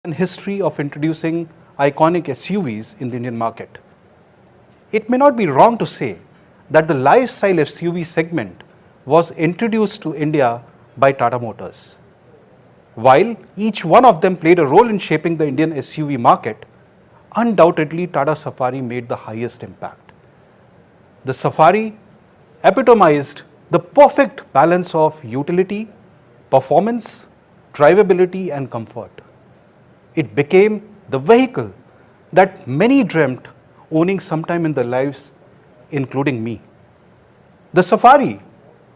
and history of introducing iconic SUVs in the Indian market. It may not be wrong to say that the lifestyle SUV segment was introduced to India by Tata Motors. While each one of them played a role in shaping the Indian SUV market, undoubtedly Tata Safari made the highest impact. The Safari epitomized the perfect balance of utility, performance, drivability and comfort. It became the vehicle that many dreamt owning sometime in their lives, including me. The Safari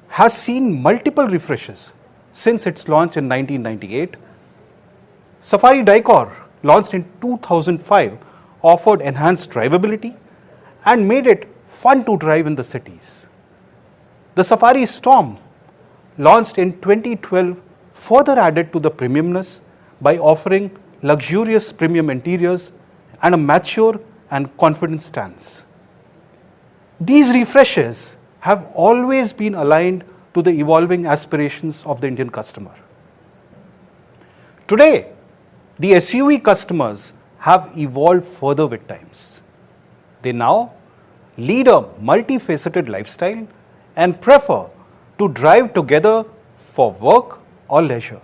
has seen multiple refreshes since its launch in 1998. Safari Dicor, launched in 2005, offered enhanced drivability and made it fun to drive in the cities. The Safari Storm, launched in 2012, further added to the premiumness by offering luxurious premium interiors and a mature and confident stance. These refreshes have always been aligned to the evolving aspirations of the Indian customer. Today, the SUV customers have evolved further with times. They now lead a multifaceted lifestyle and prefer to drive together for work or leisure.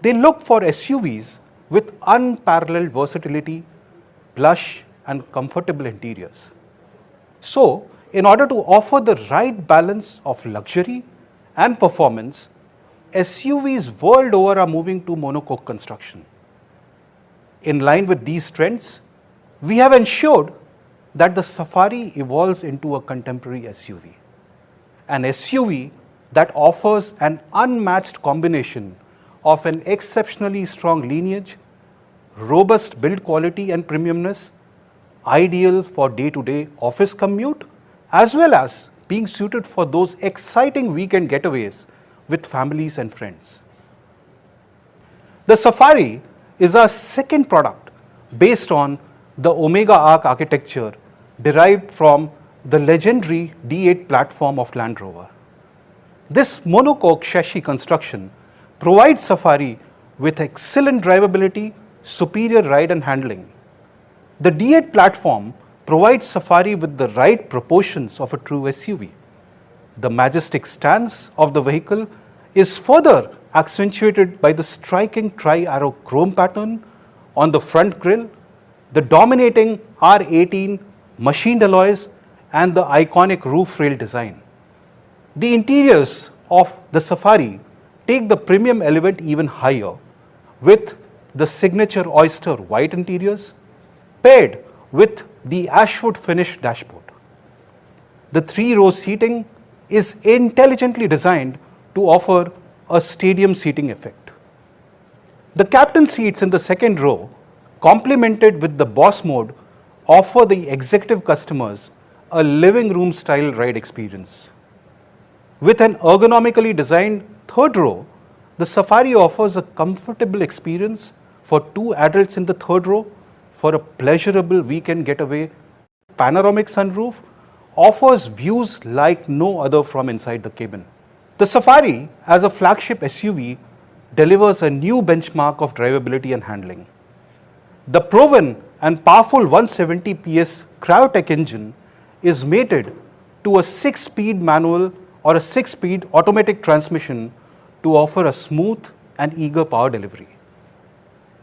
They look for SUVs with unparalleled versatility, plush and comfortable interiors. So, in order to offer the right balance of luxury and performance, SUVs world over are moving to monocoque construction. In line with these trends, we have ensured that the Safari evolves into a contemporary SUV. An SUV that offers an unmatched combination of an exceptionally strong lineage, robust build quality and premiumness, ideal for day-to-day office commute, as well as being suited for those exciting weekend getaways with families and friends. The Safari is our second product based on the Omega Arc architecture derived from the legendary D8 platform of Land Rover. This monocoque chassis construction provides Safari with excellent drivability, superior ride and handling. The D8 platform provides Safari with the right proportions of a true SUV. The majestic stance of the vehicle is further accentuated by the striking tri-arrow chrome pattern on the front grille, the dominating R18 machined alloys and the iconic roof rail design. The interiors of the Safari take the premium element even higher with the signature oyster white interiors paired with the ashwood finish dashboard. The three-row seating is intelligently designed to offer a stadium seating effect. The captain seats in the second row, complemented with the Boss mode, offer the executive customers a living room style ride experience. With an ergonomically designed third row, the Safari offers a comfortable experience for two adults in the third row for a pleasurable weekend getaway. Panoramic sunroof offers views like no other from inside the cabin. The Safari, as a flagship SUV, delivers a new benchmark of drivability and handling. The proven and powerful 170 PS Cryotech engine is mated to a 6-speed manual or a 6-speed automatic transmission to offer a smooth and eager power delivery.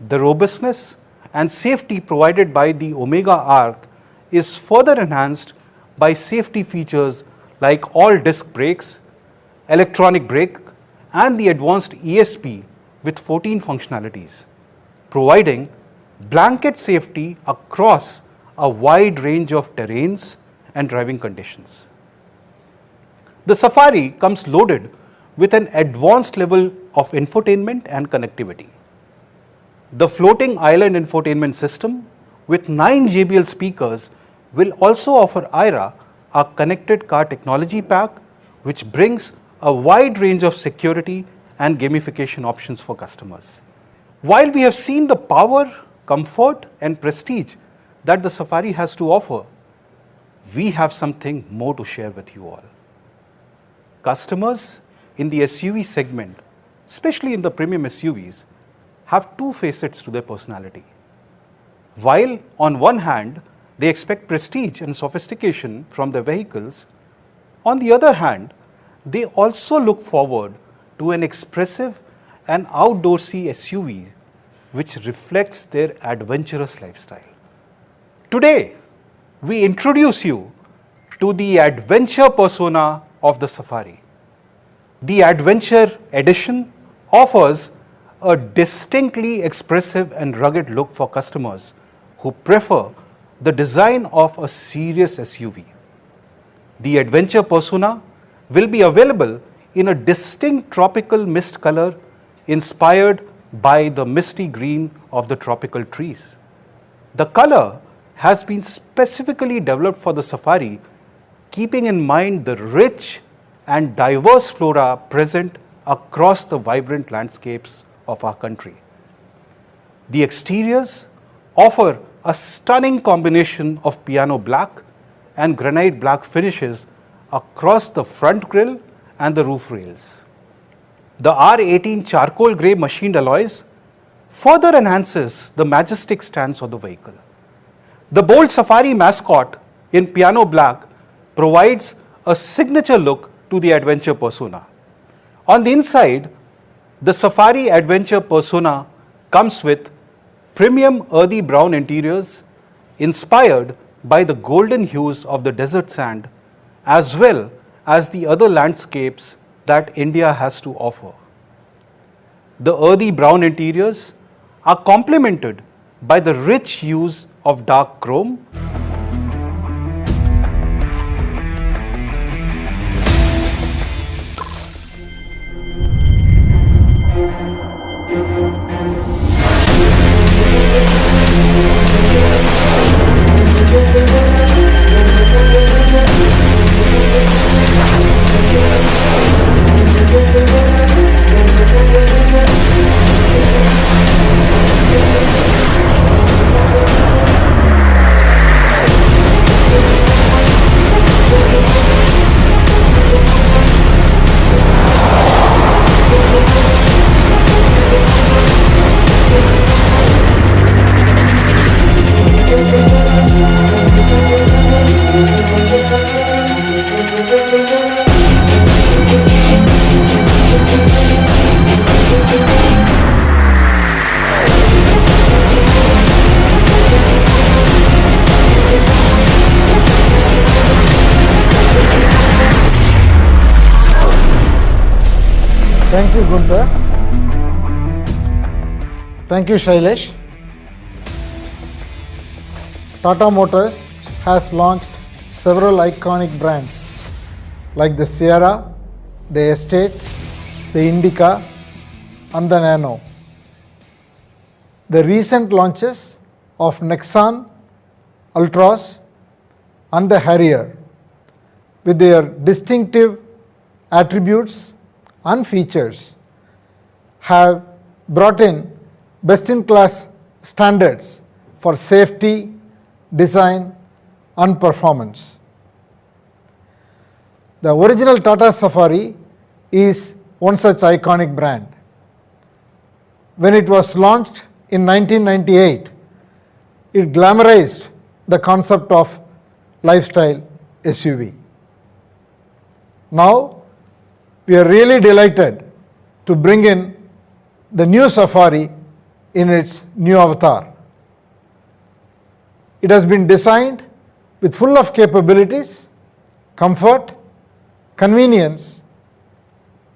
The robustness and safety provided by the Omega Arc is further enhanced by safety features like all-disc brakes, electronic brake and the advanced ESP with 14 functionalities, providing blanket safety across a wide range of terrains and driving conditions. The Safari comes loaded with an advanced level of infotainment and connectivity. The floating island infotainment system with 9 JBL speakers will also offer Aira, a connected car technology pack, which brings a wide range of security and gamification options for customers. While we have seen the power, comfort and prestige that the Safari has to offer, we have something more to share with you all. Customers in the SUV segment, especially in the premium SUVs, have two facets to their personality. While on one hand, they expect prestige and sophistication from their vehicles, on the other hand, they also look forward to an expressive and outdoorsy SUV which reflects their adventurous lifestyle. Today, we introduce you to the adventure persona of the Safari. The Adventure Edition offers a distinctly expressive and rugged look for customers who prefer the design of a serious SUV. The Adventure persona will be available in a distinct tropical mist color inspired by the misty green of the tropical trees. The color has been specifically developed for the Safari, keeping in mind the rich and diverse flora present across the vibrant landscapes of our country. The exteriors offer a stunning combination of piano black and granite black finishes across the front grille and the roof rails. The R18 charcoal grey machined alloys further enhances the majestic stance of the vehicle. The bold Safari mascot in piano black provides a signature look to the adventure persona. On the inside, the Safari adventure persona comes with premium earthy brown interiors inspired by the golden hues of the desert sand as well as the other landscapes that India has to offer. The earthy brown interiors are complemented by the rich hues of dark chrome, Thank you, Gunther. Thank you, Shailesh. Tata Motors has launched several iconic brands like the Sierra, the Estate, the Indica, and the Nano. The recent launches of Nexon, Ultros, and the Harrier, with their distinctive attributes and features, have brought in best-in-class standards for safety, design, and performance. The original Tata Safari is one such iconic brand. When it was launched in 1998, it glamorized the concept of lifestyle SUV. Now, we are really delighted to bring in the new Safari in its new avatar. It has been designed with full of capabilities, comfort, convenience,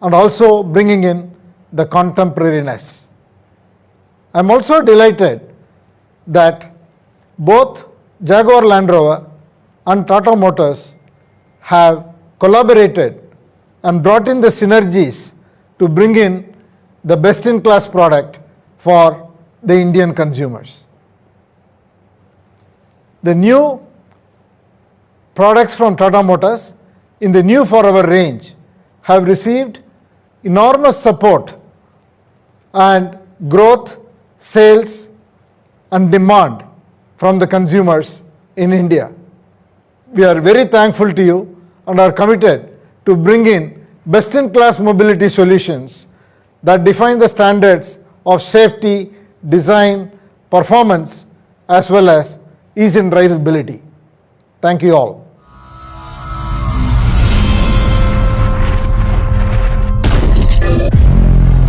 and also bringing in the contemporariness. I am also delighted that both Jaguar Land Rover and Tata Motors have collaborated and brought in the synergies to bring in the best-in-class product for the Indian consumers. The new products from Tata Motors in the new Forever range have received enormous support and growth, sales, and demand from the consumers in India. We are very thankful to you and are committed to bring in best-in-class mobility solutions that define the standards of safety, design, performance, as well as ease in drivability. Thank you all.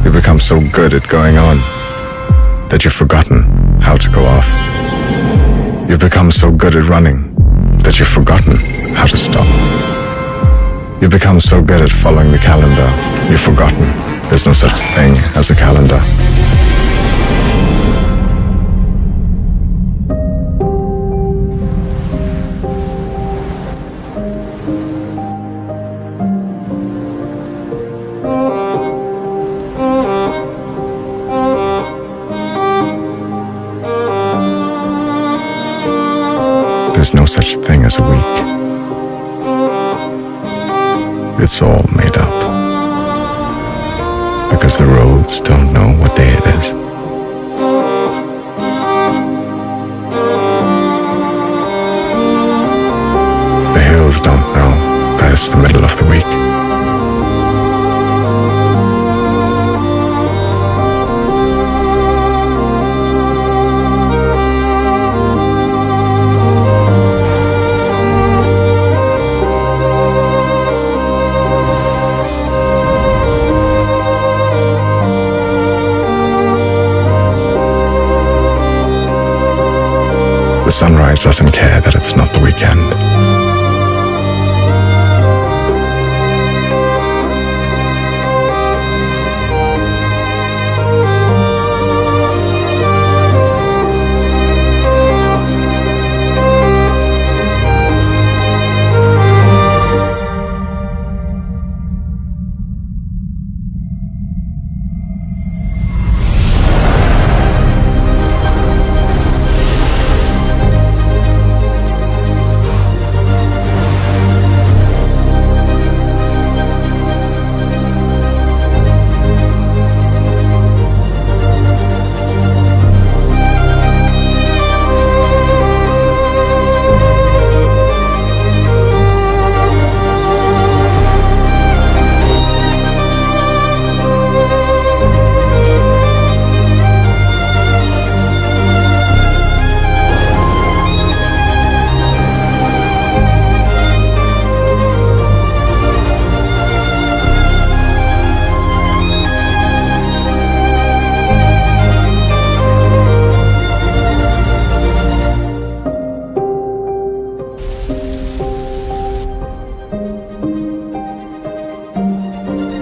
You become so good at going on that you've forgotten how to go off. You've become so good at running that you've forgotten how to stop. You've become so good at following the calendar, you've forgotten there's no such thing as a calendar. There's no such thing as a week. It's all made up. Because the roads don't know what day it is. The hills don't know that it's the middle of the week. The sunrise doesn't care that it's not the weekend.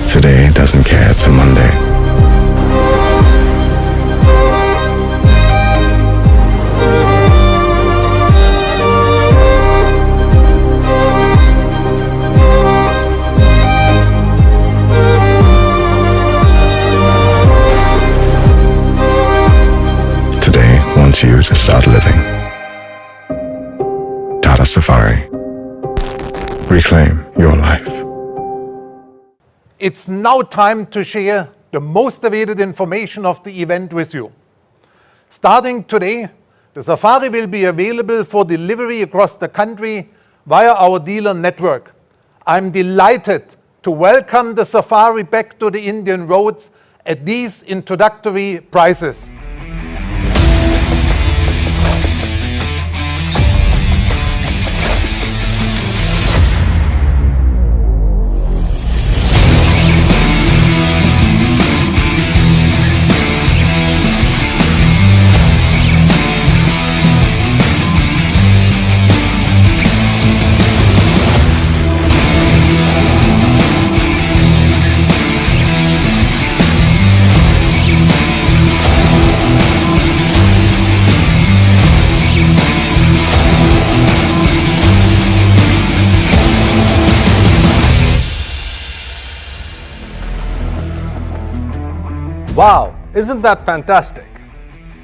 Today doesn't care it's a Monday. Today wants you to start living. Tata Safari. Reclaim your life. It's now time to share the most awaited information of the event with you. Starting today, the Safari will be available for delivery across the country via our dealer network. I'm delighted to welcome the Safari back to the Indian roads at these introductory prices. Wow, isn't that fantastic?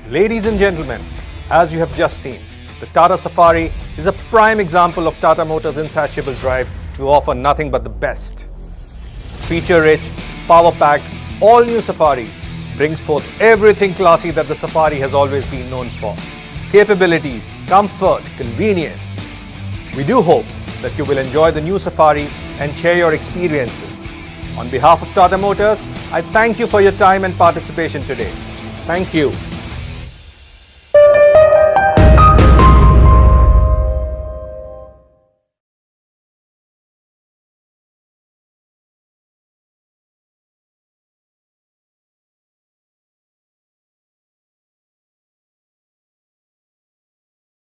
Ladies and gentlemen, as you have just seen, the Tata Safari is a prime example of Tata Motors' insatiable drive to offer nothing but the best. Feature-rich, power-packed, all-new Safari brings forth everything classy that the Safari has always been known for. Capabilities, comfort, convenience. We do hope that you will enjoy the new Safari and share your experiences. On behalf of Tata Motors, I thank you for your time and participation today. Thank you.